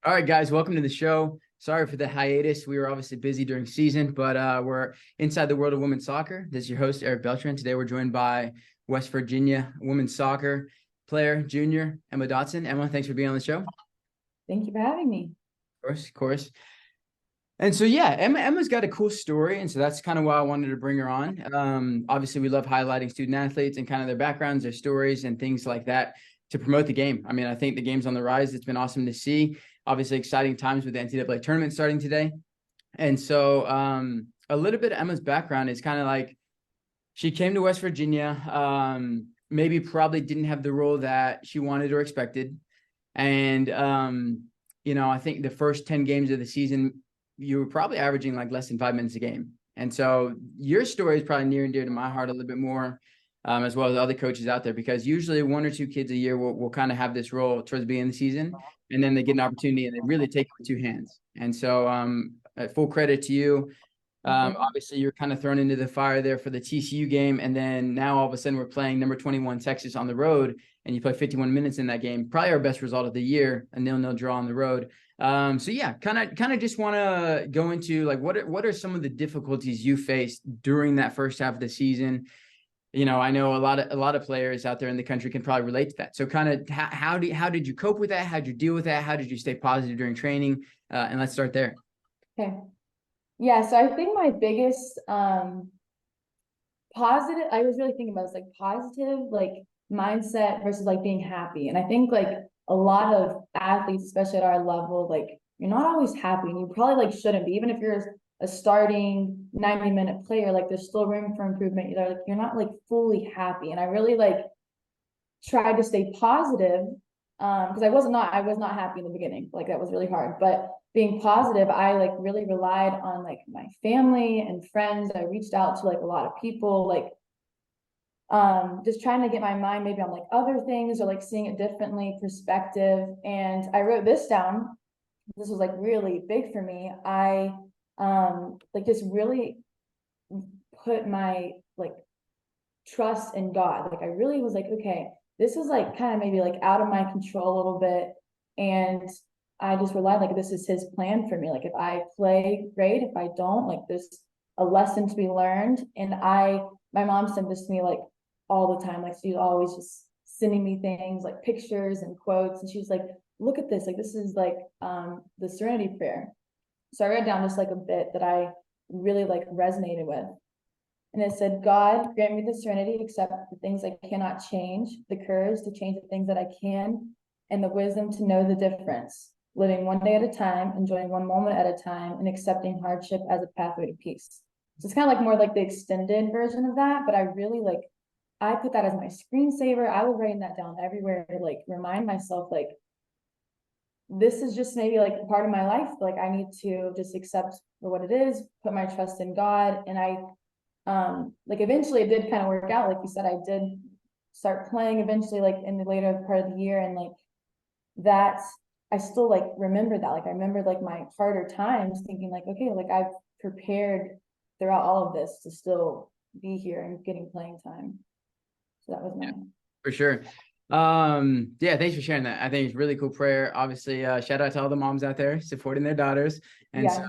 All right, guys, welcome to the show. Sorry for the hiatus. We were obviously busy during season, but we're inside the world of women's soccer. This is your host, Eric Beltran. Today, we're joined by West Virginia women's soccer player, junior, Emma Dotson. Emma, thanks for being on the show. Of Thank you for having me. course, of course. And so, yeah, Emma's got a cool story. And so that's kind of why I wanted to bring her on. Obviously, we love highlighting student athletes and kind of their backgrounds, their stories, and things like that to promote the game. I mean, I think the game's on the rise. It's been awesome to see. Obviously, exciting times with the NCAA tournament starting today. And so a little bit of Emma's background is kind of like she came to West Virginia, maybe probably didn't have the role that she wanted or expected. And, I think the first 10 games of the season, you were probably averaging like less than 5 minutes a game. And so your story is probably near and dear to my heart a little bit more, as well as other coaches out there, because usually one or two kids a year will kind of have this role towards the beginning of the season, and then they get an opportunity and they really take it with two hands. And so full credit to you. Obviously, you're kind of thrown into the fire there for the TCU game. And then now all of a sudden we're playing number 21 Texas on the road, and you play 51 minutes in that game. Probably our best result of the year, a 0-0 draw on the road. So yeah, kind of just want to go into like what are some of the difficulties you faced during that first half of the season? I know a lot of players out there in the country can probably relate to that. So kind of how did you cope with that? How did you deal with that? How did you stay positive during training? And let's start there. Okay. Yeah, so I think my biggest positive, I was really thinking about this, like positive, like mindset versus like being happy. And I think like a lot of athletes, especially at our level, like you're not always happy, and you probably like shouldn't be. Even if you're a starting 90-minute player, like there's still room for improvement. You're not like fully happy. And I really like tried to stay positive, because I was not happy in the beginning. Like that was really hard. But being positive, I like really relied on like my family and friends. I reached out to like a lot of people, like just trying to get my mind maybe on like other things, or like seeing it differently, perspective. And I wrote this down. This was like really big for me. I like just really put my like trust in God. Like I really was like, okay, this is like kind of maybe like out of my control a little bit. And I just relied like this is his plan for me. Like if I play, great. If I don't, like there's a lesson to be learned. And my mom sent this to me like all the time. Like she's always just sending me things like pictures and quotes. And she was like, look at this. Like this is like the Serenity Prayer. So I wrote down just like a bit that I really like resonated with. And it said, God, grant me the serenity to accept the things I cannot change, the courage to change the things that I can, and the wisdom to know the difference, living one day at a time, enjoying one moment at a time, and accepting hardship as a pathway to peace. So it's kind of like more like the extended version of that, but I really like, I put that as my screensaver. I was writing that down everywhere to like remind myself, like, this is just maybe like a part of my life. Like I need to just accept for what it is, put my trust in God. And like eventually it did kind of work out. Like you said, I did start playing eventually, like in the later part of the year. And like that, I still like remember that. Like I remember like my harder times thinking like, okay, like I've prepared throughout all of this to still be here and getting playing time. So that was my. For sure. Yeah, thanks for sharing that. I think it's really cool prayer. Obviously, shout out to all the moms out there supporting their daughters. And so Yeah.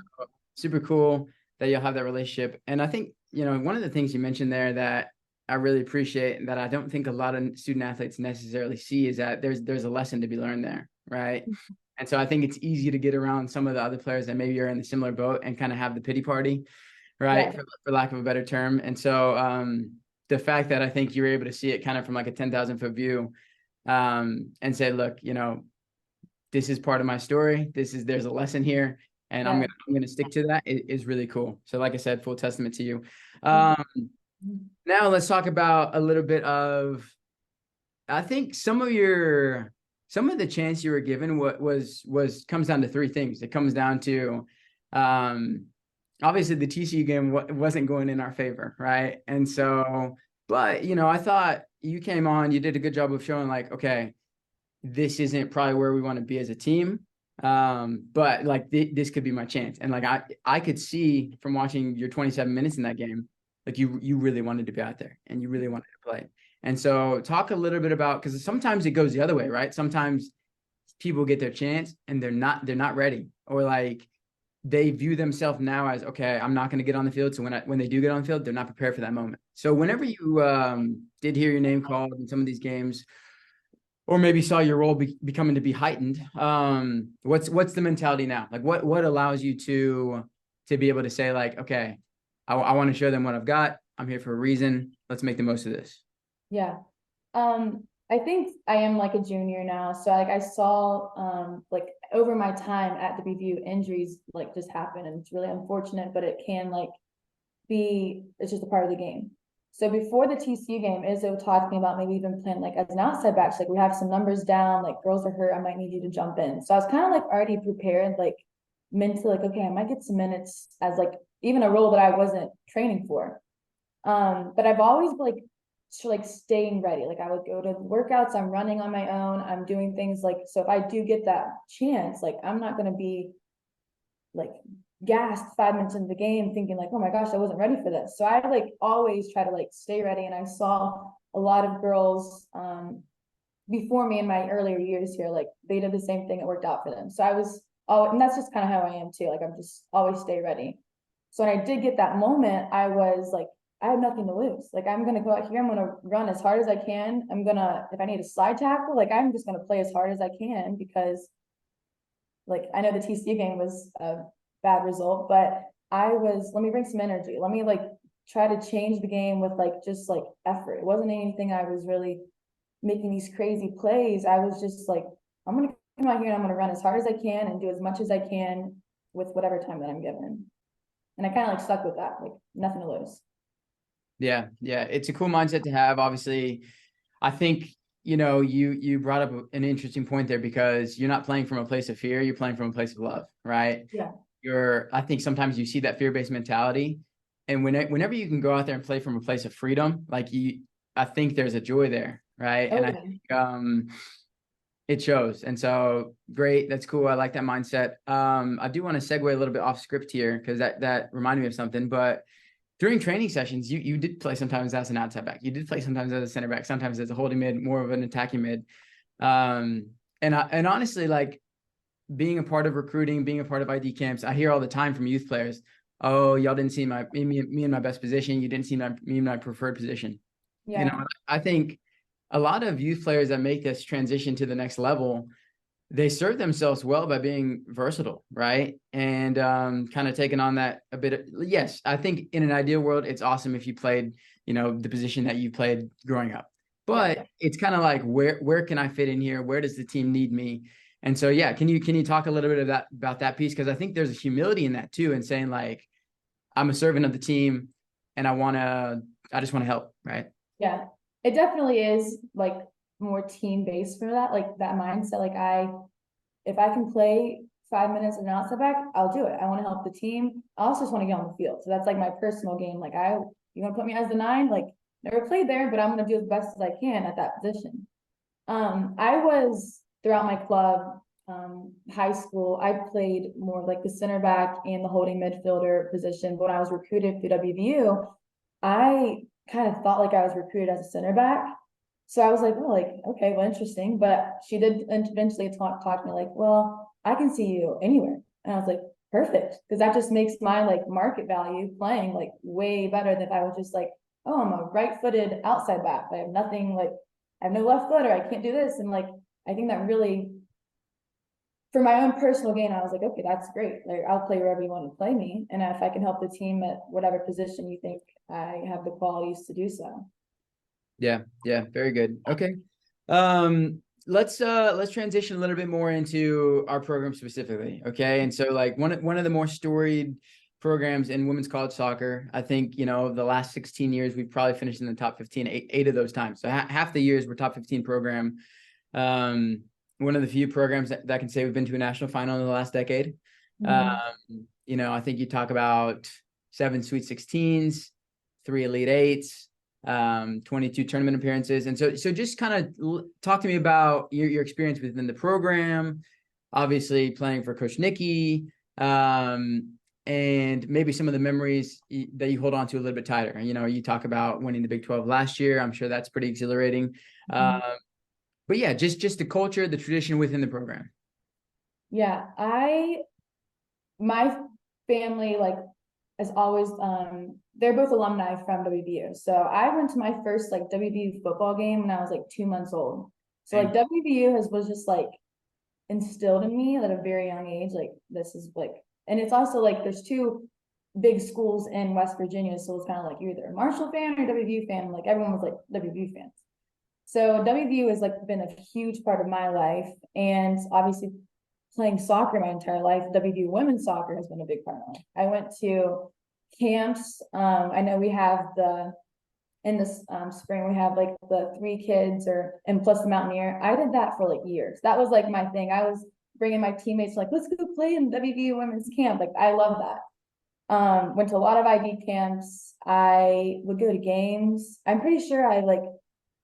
super cool that you'll have that relationship. And I think, one of the things you mentioned there that I really appreciate and that I don't think a lot of student athletes necessarily see is that there's a lesson to be learned there, right? And so I think it's easy to get around some of the other players that maybe are in a similar boat and kind of have the pity party, right? Yeah. For lack of a better term. And so the fact that I think you were able to see it kind of from like a 10,000-foot view, and say, look, this is part of my story. There's a lesson here, and Yeah. I'm gonna stick to that. It is really cool. So like I said, full testament to you. Now let's talk about a little bit of, I think some of the chance you were given was comes down to three things. It comes down to, obviously the TCU game wasn't going in our favor, right? And so, but I thought you came on, you did a good job of showing like, okay, this isn't probably where we want to be as a team. But like this could be my chance. And like I could see from watching your 27 minutes in that game, like you really wanted to be out there and you really wanted to play. And so talk a little bit about, because sometimes it goes the other way, right? Sometimes people get their chance and they're not ready, or like they view themselves now as, okay, I'm not going to get on the field. So when they do get on the field, they're not prepared for that moment. So whenever you did hear your name called in some of these games, or maybe saw your role becoming to be heightened, what's the mentality now? Like what allows you to be able to say like, okay, I want to show them what I've got. I'm here for a reason. Let's make the most of this. Yeah. I think I am like a junior now. So like I saw like over my time at WVU, injuries like just happen, and it's really unfortunate, but it can like it's just a part of the game. So before the TCU game, Izzo talked to me about maybe even playing like as an outside back. She's like, we have some numbers down, like girls are hurt, I might need you to jump in. So I was kind of like already prepared, like mentally, like, okay, I might get some minutes as like even a role that I wasn't training for. But I've always like staying ready. Like I would go to workouts, I'm running on my own, I'm doing things like, so if I do get that chance, like I'm not going to be like gassed 5 minutes into the game thinking like, oh my gosh, I wasn't ready for this. So I like always try to like stay ready. And I saw a lot of girls before me in my earlier years here, like they did the same thing, it worked out for them. So I was and that's just kind of how I am too. Like I'm just always stay ready. So when I did get that moment, I was like, I have nothing to lose. Like I'm gonna go out here, I'm gonna run as hard as I can. I'm gonna, if I need a slide tackle, like I'm just gonna play as hard as I can, because like I know the TCU game was a bad result, but let me bring some energy. Let me like try to change the game with like just like effort. It wasn't anything I was really making these crazy plays. I was just like, I'm gonna come out here and I'm gonna run as hard as I can and do as much as I can with whatever time that I'm given. And I kind of like stuck with that, like nothing to lose. Yeah, yeah, it's a cool mindset to have. Obviously, I think you brought up an interesting point there, because you're not playing from a place of fear, you're playing from a place of love, right? Yeah. I think sometimes you see that fear-based mentality, and whenever you can go out there and play from a place of freedom, like I think there's a joy there, right? And I think it shows. And so great, that's cool. I like that mindset. I do want to segue a little bit off script here, because that reminded me of something. But during training sessions, you did play sometimes as an outside back. You did play sometimes as a center back, sometimes as a holding mid, more of an attacking mid. And honestly, like being a part of recruiting, being a part of ID camps, I hear all the time from youth players, oh, y'all didn't see me in my best position. You didn't see me in my preferred position. Yeah. I think a lot of youth players that make this transition to the next level, they serve themselves well by being versatile, right? And kind of taking on that a bit. Yes, I think in an ideal world, it's awesome if you played, the position that you played growing up. But it's kind of like, where can I fit in here? Where does the team need me? And so, yeah, can you talk a little bit about that piece? Because I think there's a humility in that too, and saying like, I'm a servant of the team, and I just want to help, right? Yeah. It definitely is like more team based for that, like that mindset. Like if I can play 5 minutes as an outside back, I'll do it. I want to help the team. I also just want to get on the field. So that's like my personal game. Like you want to put me as the 9, like never played there, but I'm going to do as best as I can at that position. I was throughout my club, high school, I played more like the center back and the holding midfielder position. But when I was recruited through WVU, I kind of thought like I was recruited as a center back. So I was like, oh, like, okay, well, interesting. But she did eventually talk to me like, well, I can see you anywhere. And I was like, perfect. Because that just makes my like market value playing like way better than if I was just like, oh, I'm a right-footed outside back. I have nothing, like I have no left foot, or I can't do this. And like, I think that really, for my own personal gain, I was like, okay, that's great. Like I'll play wherever you want to play me. And if I can help the team at whatever position you think I have the qualities to do so. Yeah, very good. Okay. Let's transition a little bit more into our program specifically. Okay. And so like one of the more storied programs in women's college soccer, I think, the last 16 years, we've probably finished in the top 15, eight of those times. So half the years we're top 15 program. One of the few programs that can say we've been to a national final in the last decade. I think you talk about 7 Sweet 16s, 3 Elite Eights, 22 tournament appearances. And so just kind of talk to me about your experience within the program, obviously playing for Coach Nikki, and maybe some of the memories that you hold on to a little bit tighter. You talk about winning the Big 12 last year. I'm sure that's pretty exhilarating. But yeah, just the culture, the tradition within the program. Yeah, my family like is always they're both alumni from WVU. So I went to my first like WVU football game when I was like 2 months old. So like Dang. WVU was just like instilled in me at a very young age. Like this is like, and it's also like there's two big schools in West Virginia. So it's kind of like you're either a Marshall fan or WVU fan. Like everyone was like WVU fans. So WVU has like been a huge part of my life, and obviously playing soccer my entire life. WVU women's soccer has been a big part of my life. I went to camps. I know we have the in this spring we have like the 3 kids or and plus the Mountaineer. I did that for like years. That was like my thing. I was bringing my teammates like let's go play in WVU women's camp. Like I love that. Went to a lot of IB camps. I would go to games. I'm pretty sure I like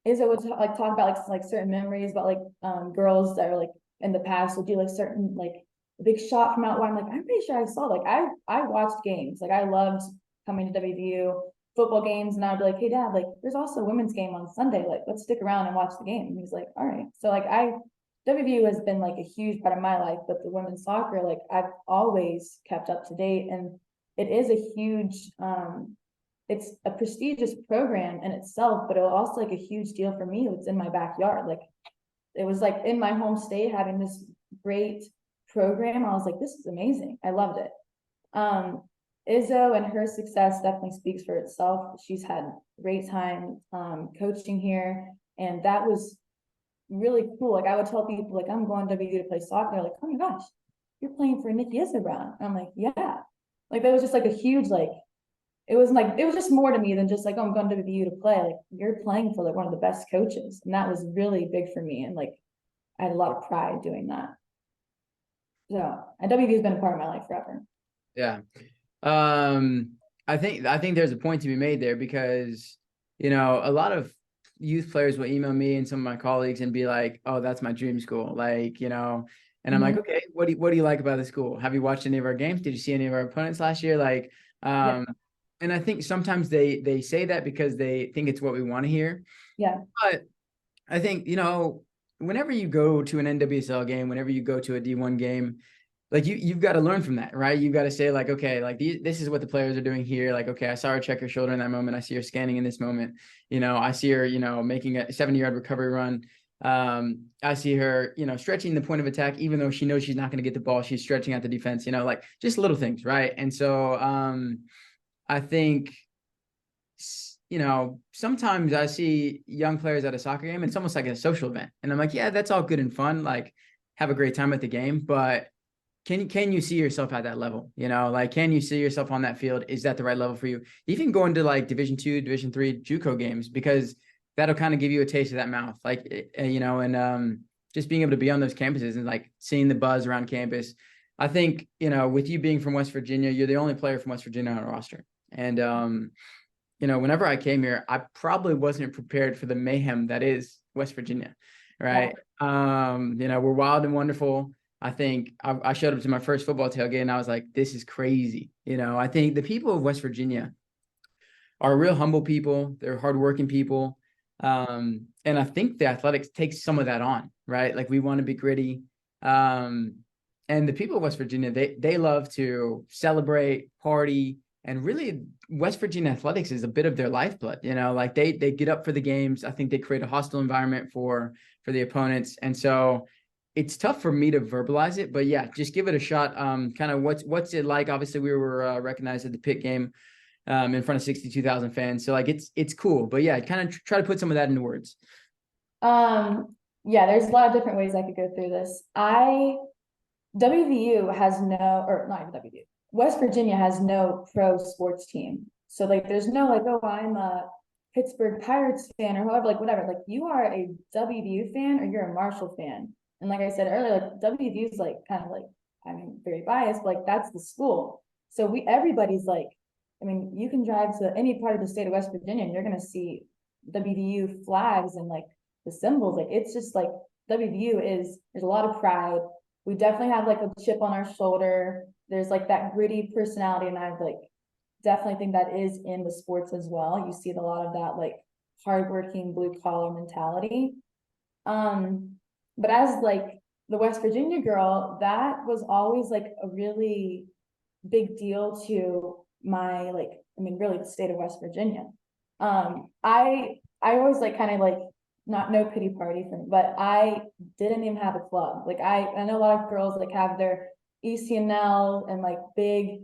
Izzo would like talk about like certain memories about like girls that are like in the past would do like certain like big shot from out wide. I'm like, I'm pretty sure I saw like I watched games. Like I loved coming to WVU football games and I'd be like, hey dad, like there's also a women's game on Sunday. Like let's stick around and watch the game. And he's like, all right. So like WVU has been like a huge part of my life, but the women's soccer, like I've always kept up to date and it is a huge it's a prestigious program in itself, but it was also like a huge deal for me. It's in my backyard. Like it was like in my home state having this great program. I was like, this is amazing. I loved it. Um, Izzo and her success definitely speaks for itself. She's had great time coaching here, and that was really cool. Like I would tell people, like I'm going to WU to play soccer. They're like, oh my gosh, you're playing for Nikki Izzo Brown. And I'm like, yeah. Like that was just like a huge like it was just more to me than just like, oh, I'm going to WVU to play. Like you're playing for like one of the best coaches. And that was really big for me. And like I had a lot of pride doing that. So and WVU has been a part of my life forever. Yeah. Um, I think there's a point to be made there because, a lot of youth players will email me and some of my colleagues and be like, "Oh, that's my dream school." Like, and I'm like, Mm-hmm. "Okay, what do you like about the school? Have you watched any of our games? Did you see any of our opponents last year?" Like, Yeah. and I think sometimes they say that because they think it's what we want to hear. Yeah. But I think, whenever you go to an NWSL game, whenever you go to a D1 game, like you've got to learn from that, right? You've got to say like, okay, like this is what the players are doing here. Like, okay, I saw her check her shoulder in that moment. I see her scanning in this moment. I see her, making a 70-yard recovery run. I see her, stretching the point of attack, even though she knows she's not going to get the ball. She's stretching out the defense, like just little things, right? And so I think sometimes I see young players at a soccer game. It's almost like a social event, and I'm like, yeah, that's all good and fun. Like, have a great time at the game, but can you see yourself at that level? Like, can you see yourself on that field? Is that the right level for you? Even going to like Division 2, Division 3 JUCO games, because that'll kind of give you a taste of that mouth, like and just being able to be on those campuses and like seeing the buzz around campus. I think with you being from West Virginia, you're the only player from West Virginia on our roster, and whenever I came here, I probably wasn't prepared for the mayhem that is West Virginia, Yeah. right? We're wild and wonderful. I think I showed up to my first football tailgate and I was like, this is crazy. I think the people of West Virginia are real humble people. They're hardworking people. And I think the athletics takes some of that on, right? Like we want to be gritty. And the people of West Virginia, they love to celebrate, party, and really West Virginia athletics is a bit of their lifeblood. Like they get up for the games. I think they create a hostile environment for the opponents. And so it's tough for me to verbalize it, but yeah, just give it a shot. Kind of what's it like? Obviously, we were recognized at the Pitt game in front of 62,000 fans. So like it's cool, but yeah, kind of try to put some of that into words. Um, yeah, there's a lot of different ways I could go through this. WVU has no, or not even WVU. West Virginia has no pro sports team. So like there's no like, oh, I'm a Pittsburgh Pirates fan or however, like whatever. Like you are a WVU fan or you're a Marshall fan. And like I said earlier, like WVU is like kind of like, I mean, very biased, but like that's the school. So everybody's like, I mean, you can drive to any part of the state of West Virginia and you're gonna see WVU flags and like the symbols. Like it's just like WVU is there's a lot of pride. We definitely have like a chip on our shoulder. There's like that gritty personality, and I like definitely think that is in the sports as well. You see a lot of that like hardworking blue collar mentality. Um, but as like the West Virginia girl, that was always like a really big deal to my like, I mean, really the state of West Virginia. I always like kind of like not no pity party for me, but I didn't even have a club. Like I know a lot of girls like have their ECNL and like big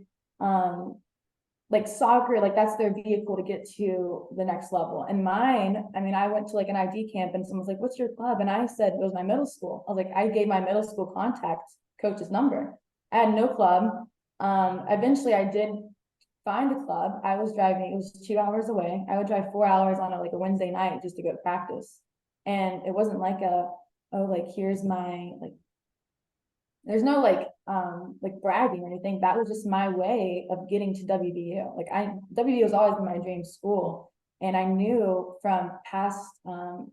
like soccer, like that's their vehicle to get to the next level. And mine, I mean, I went to like an ID camp and someone was like, "What's your club?" And I said it was my middle school. I was like, I gave my middle school contact coach's number. I had no club. Eventually I did find a club. I was driving, it was 2 hours away. I would drive 4 hours on a like a Wednesday night just to go to practice. And it wasn't like a, oh, like here's my like there's no like bragging or anything. That was just my way of getting to WVU. Like WVU has always been my dream school. And I knew from past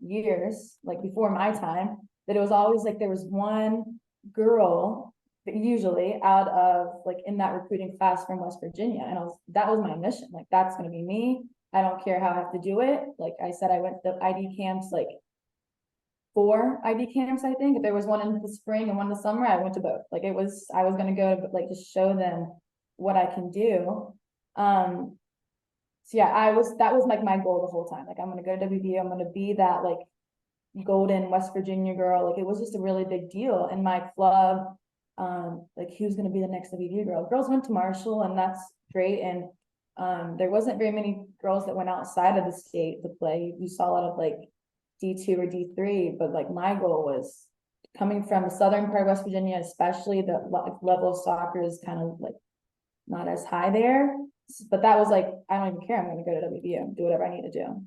years, like before my time, that it was always like there was one girl usually out of like in that recruiting class from West Virginia. And that was my mission. Like that's gonna be me. I don't care how I have to do it. Like I said, I went to ID camps like 4 IB camps, I think. If there was one in the spring and one in the summer, I went to both. Like I was gonna go to like just show them what I can do. So yeah, that was like my goal the whole time. Like I'm gonna go to WVU, I'm gonna be that like golden West Virginia girl. Like it was just a really big deal in my club. Like who's gonna be the next WVU girl? Girls went to Marshall and that's great. And there wasn't very many girls that went outside of the state to play. You saw a lot of like D2 or D3, but like my goal was coming from the southern part of West Virginia, especially the level of soccer is kind of like not as high there. But that was like, I don't even care. I'm going to go to WVU, do whatever I need to do.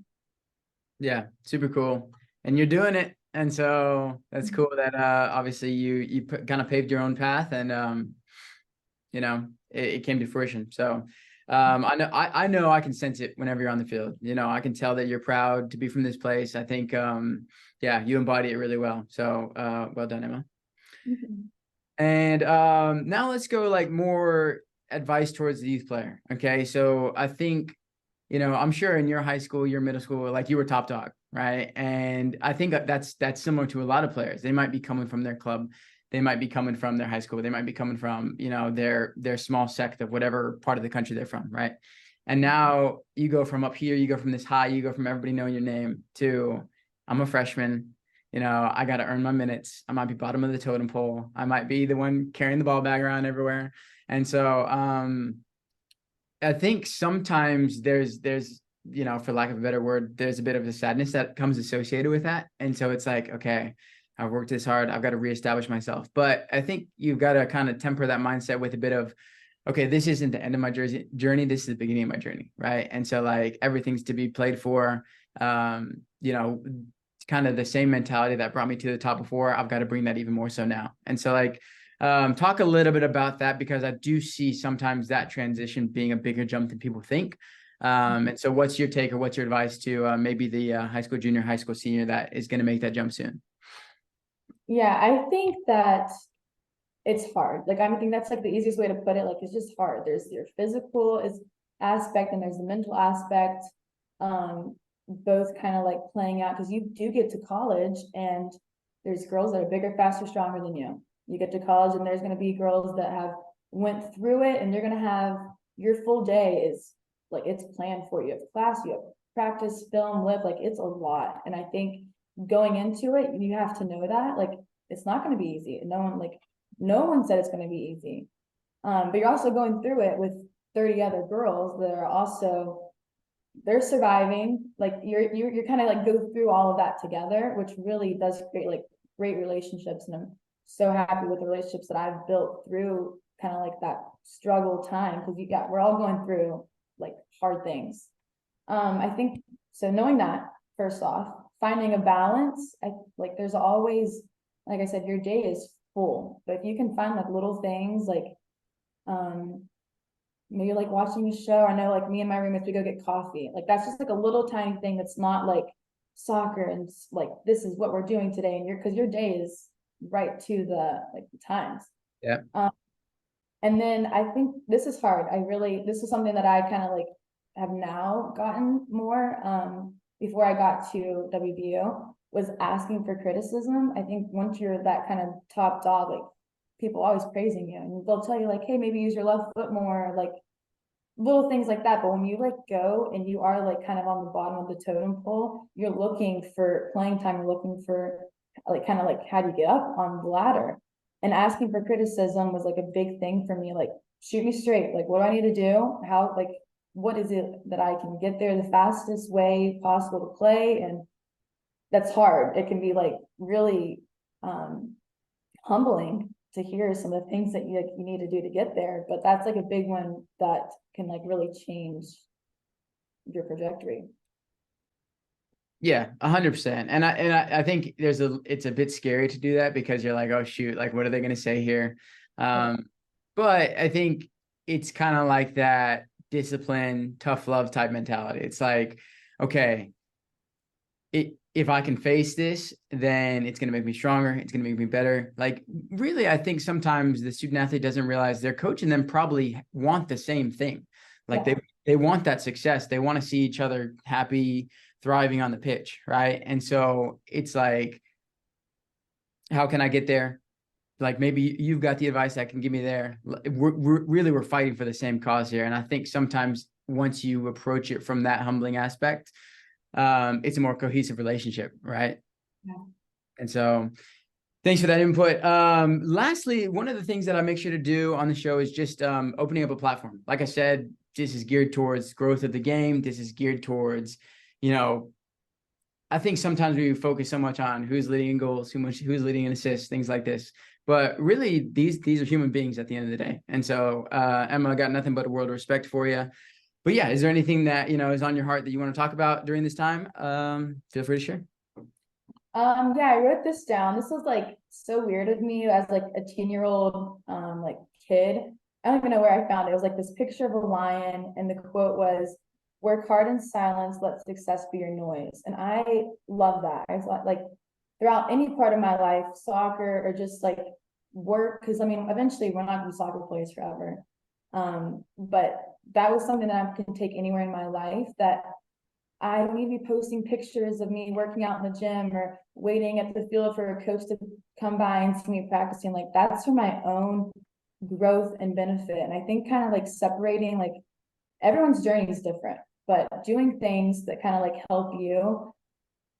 Yeah, super cool. And you're doing it. And so that's cool that obviously you kind of paved your own path and you know, it came to fruition. So I know I can sense it whenever you're on the field. You know, I can tell that you're proud to be from this place. I think yeah, you embody it really well. So well done, Emma. Mhm. And now let's go like more advice towards the youth player. Okay. So I think, you know, I'm sure in your high school, your middle school, like you were top dog, right? And I think that's similar to a lot of players. They might be coming from their club, they might be coming from their high school, they might be coming from, you know, their small sect of whatever part of the country they're from, right? And now you go from up here, you go from this high, you go from everybody knowing your name to I'm a freshman. You know, I got to earn my minutes. I might be bottom of the totem pole. I might be the one carrying the ball bag around everywhere. And so, I think sometimes there's you know, for lack of a better word, there's a bit of a sadness that comes associated with that. And so it's like, okay, I've worked this hard, I've got to reestablish myself. But I think you've got to kind of temper that mindset with a bit of, okay, this isn't the end of my journey, this is the beginning of my journey, right? And so like everything's to be played for. You know, kind of the same mentality that brought me to the top before, I've got to bring that even more so now. And so like talk a little bit about that, because I do see sometimes that transition being a bigger jump than people think. And so what's your take or what's your advice to maybe the high school junior, high school senior that is going to make that jump soon? Yeah, I think that it's hard. Like I think that's like the easiest way to put it. Like it's just hard. There's your physical is aspect and there's the mental aspect. Both kind of like playing out because you do get to college and there's girls that are bigger, faster, stronger than you. You get to college and there's going to be girls that have went through it and you're going to have your full day is like it's planned for you. You have class, you have practice, film, live, like it's a lot. And I think going into it, you have to know that like it's not going to be easy. No one said it's going to be easy. But you're also going through it with 30 other girls that are also they're surviving. Like you're kind of like go through all of that together, which really does create like great relationships. And I'm so happy with the relationships that I've built through kind of like that struggle time because we're all going through like hard things. I think so knowing that first off, finding a balance, I like there's always, like I said, your day is full, but if you can find like little things like maybe like watching a show. I know like me and my roommates, we go get coffee. Like that's just like a little tiny thing that's not like soccer and like this is what we're doing today. And because your day is right to the like the times. Yeah. And then I think this is hard. This is something that I kind of like have now gotten more before I got to WVU. was asking for criticism. I think once you're that kind of top dog, like people always praising you and they'll tell you like, hey, maybe use your left foot more, like little things like that. But when you like go and you are like kind of on the bottom of the totem pole, you're looking for playing time, you're looking for like kind of like how do you get up on the ladder. And asking for criticism was like a big thing for me. Like, shoot me straight. Like, what do I need to do? How, like, what is it that I can get there the fastest way possible to play? And that's hard. It can be like really humbling to hear some of the things that you need to do to get there. But that's like a big one that can like really change your trajectory. Yeah, 100%. And I think it's a bit scary to do that because you're like, oh shoot, like what are they going to say here? But I think it's kind of like that discipline, tough love type mentality. It's like, okay, if I can face this, then it's going to make me stronger. It's going to make me better. Like really, I think sometimes the student athlete doesn't realize their coach and them probably want the same thing. Like they want that success. They want to see each other happy, thriving on the pitch. Right. And so it's like, how can I get there? Like maybe you've got the advice that can give me there. We're fighting for the same cause here. And I think sometimes once you approach it from that humbling aspect, it's a more cohesive relationship, right? Yeah. And so thanks for that input. Lastly, one of the things that I make sure to do on the show is just opening up a platform. Like I said, this is geared towards growth of the game. This is geared towards, I think sometimes we focus so much on who's leading in goals, who's leading in assists, things like this. But really, these are human beings at the end of the day. And so, Emma, I got nothing but a world of respect for you. But yeah, is there anything that, is on your heart that you want to talk about during this time? Feel free to share. Yeah, I wrote this down. This was like so weird of me as like a 10-year-old like kid. I don't even know where I found it. It was like this picture of a lion, and the quote was, "Work hard in silence, let success be your noise." And I love that. I thought like throughout any part of my life, soccer or just like work, because I mean, eventually we're not gonna be soccer players forever. But that was something that I can take anywhere in my life, that I need to be posting pictures of me working out in the gym or waiting at the field for a coach to come by and see me practicing. Like that's for my own growth and benefit. And I think kind of like separating, like everyone's journey is different, but doing things that kind of like help you,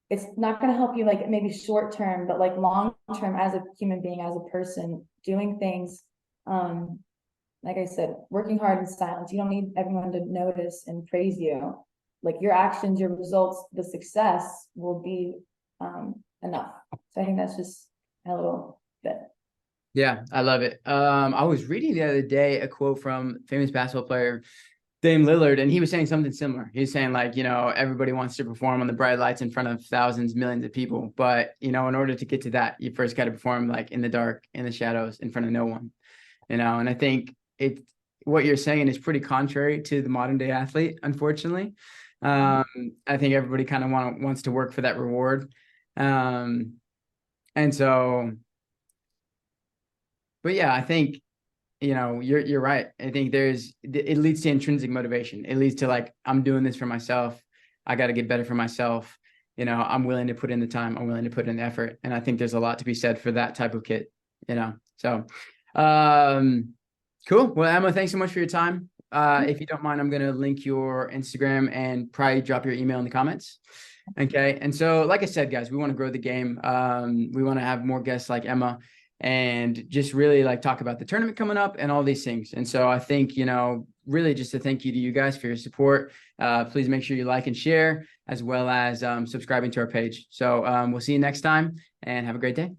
it's not going to help you like maybe short term, but like long term as a human being, as a person, doing things, like I said, working hard in silence. You don't need everyone to notice and praise you. Like your actions, your results, the success will be enough. So I think that's just a little bit. Yeah, I love it. I was reading the other day a quote from famous basketball player Dame Lillard, and he was saying something similar. He's saying like, everybody wants to perform on the bright lights in front of thousands, millions of people. But, in order to get to that, you first got to perform like in the dark, in the shadows, in front of no one, and I think what you're saying is pretty contrary to the modern day athlete, unfortunately. I think everybody kind of wants to work for that reward. And so, but yeah, I think, you're right. I think it leads to intrinsic motivation. It leads to like, I'm doing this for myself. I got to get better for myself. I'm willing to put in the time. I'm willing to put in the effort. And I think there's a lot to be said for that type of kid, so, cool. Well, Emma, thanks so much for your time. If you don't mind, I'm going to link your Instagram and probably drop your email in the comments. Okay. And so, like I said, guys, we want to grow the game. We want to have more guests like Emma and just really like talk about the tournament coming up and all these things. And so I think, really just a thank you to you guys for your support. Please make sure you like and share, as well as subscribing to our page. So we'll see you next time and have a great day.